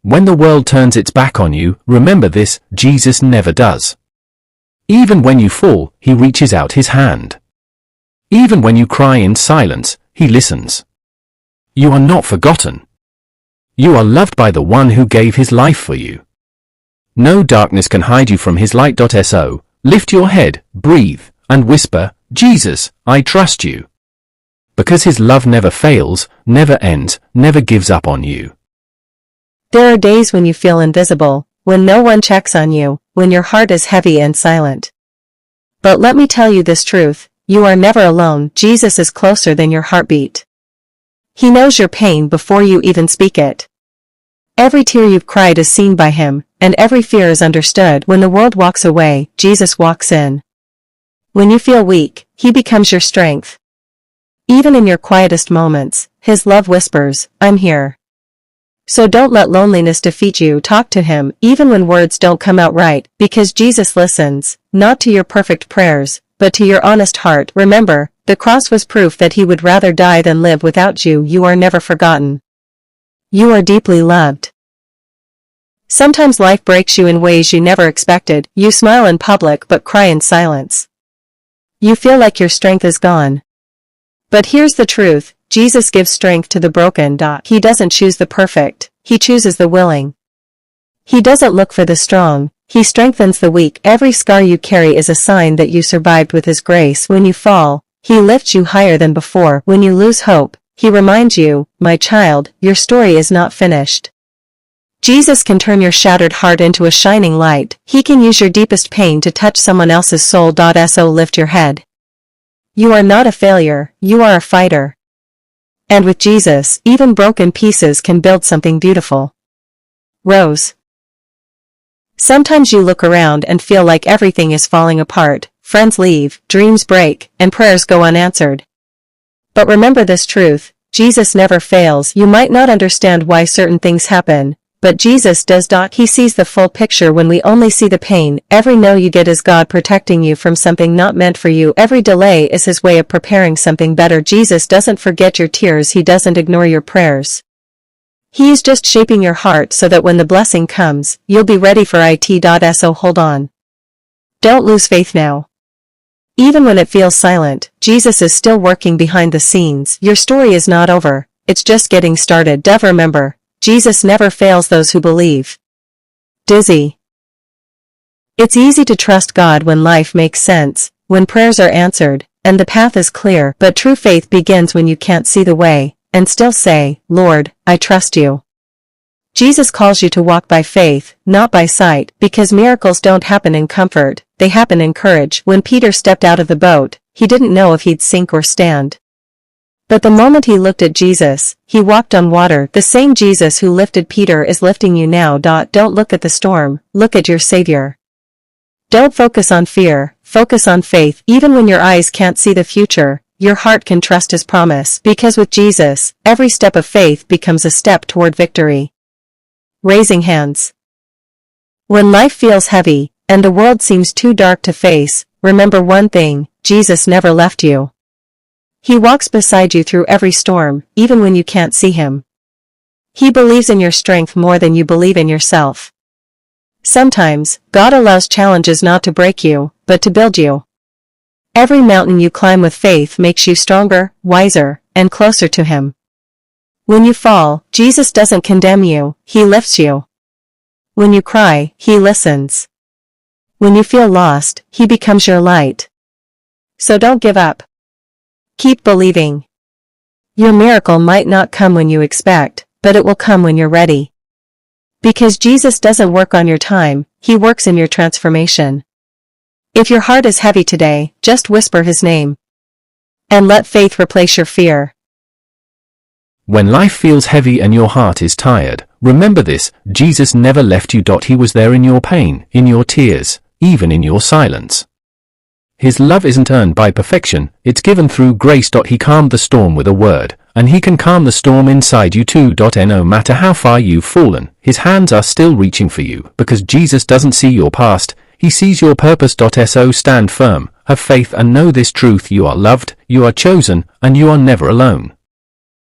When the world turns its back on you, remember this, Jesus never does. Even when you fall, he reaches out his hand. Even when you cry in silence, he listens. You are not forgotten. You are loved by the one who gave his life for you. No darkness can hide you from his light. So, lift your head, breathe, and whisper, Jesus, I trust you. Because his love never fails, never ends, never gives up on you. There are days when you feel invisible, when no one checks on you, when your heart is heavy and silent. But let me tell you this truth, you are never alone. Jesus is closer than your heartbeat. He knows your pain before you even speak it. Every tear you've cried is seen by him, and every fear is understood. When the world walks away, Jesus walks in. When you feel weak, he becomes your strength. Even in your quietest moments, his love whispers, I'm here. So don't let loneliness defeat you. Talk to him, even when words don't come out right, because Jesus listens, not to your perfect prayers, but to your honest heart. Remember, the cross was proof that he would rather die than live without you. You are never forgotten. You are deeply loved. Sometimes life breaks you in ways you never expected. You smile in public but cry in silence. You feel like your strength is gone. But here's the truth, Jesus gives strength to the broken. He doesn't choose the perfect, he chooses the willing. He doesn't look for the strong, he strengthens the weak. Every scar you carry is a sign that you survived with his grace. When you fall, he lifts you higher than before. When you lose hope, he reminds you, my child, your story is not finished. Jesus can turn your shattered heart into a shining light. He can use your deepest pain to touch someone else's soul. So lift your head. You are not a failure, you are a fighter. And with Jesus, even broken pieces can build something beautiful. Rose. Sometimes you look around and feel like everything is falling apart. Friends leave, dreams break, and prayers go unanswered. But remember this truth, Jesus never fails. You might not understand why certain things happen, but Jesus does. He sees the full picture when we only see the pain. Every no you get is God protecting you from something not meant for you. Every delay is his way of preparing something better. Jesus doesn't forget your tears. He doesn't ignore your prayers. He is just shaping your heart so that when the blessing comes, you'll be ready for it. So hold on. Don't lose faith now. Even when it feels silent, Jesus is still working behind the scenes. Your story is not over. It's just getting started. Remember, Jesus never fails those who believe. Dizzy. It's easy to trust God when life makes sense, when prayers are answered, and the path is clear. But true faith begins when you can't see the way, and still say, Lord, I trust you. Jesus calls you to walk by faith, not by sight, because miracles don't happen in comfort, they happen in courage. When Peter stepped out of the boat, he didn't know if he'd sink or stand. But the moment he looked at Jesus, he walked on water. The same Jesus who lifted Peter is lifting you now. Don't look at the storm, look at your Savior. Don't focus on fear, focus on faith. Even when your eyes can't see the future, your heart can trust his promise. Because with Jesus, every step of faith becomes a step toward victory. Raising hands. When life feels heavy, and the world seems too dark to face, remember one thing, Jesus never left you. He walks beside you through every storm, even when you can't see him. He believes in your strength more than you believe in yourself. Sometimes, God allows challenges not to break you, but to build you. Every mountain you climb with faith makes you stronger, wiser, and closer to him. When you fall, Jesus doesn't condemn you, he lifts you. When you cry, he listens. When you feel lost, he becomes your light. So don't give up. Keep believing. Your miracle might not come when you expect, but it will come when you're ready. Because Jesus doesn't work on your time, he works in your transformation. If your heart is heavy today, just whisper his name. And let faith replace your fear. When life feels heavy and your heart is tired, remember this, Jesus never left you. He was there in your pain, in your tears, even in your silence. His love isn't earned by perfection, it's given through grace. He calmed the storm with a word, and he can calm the storm inside you too. No matter how far you've fallen, his hands are still reaching for you, because Jesus doesn't see your past, he sees your purpose. So stand firm, have faith and know this truth, you are loved, you are chosen, and you are never alone.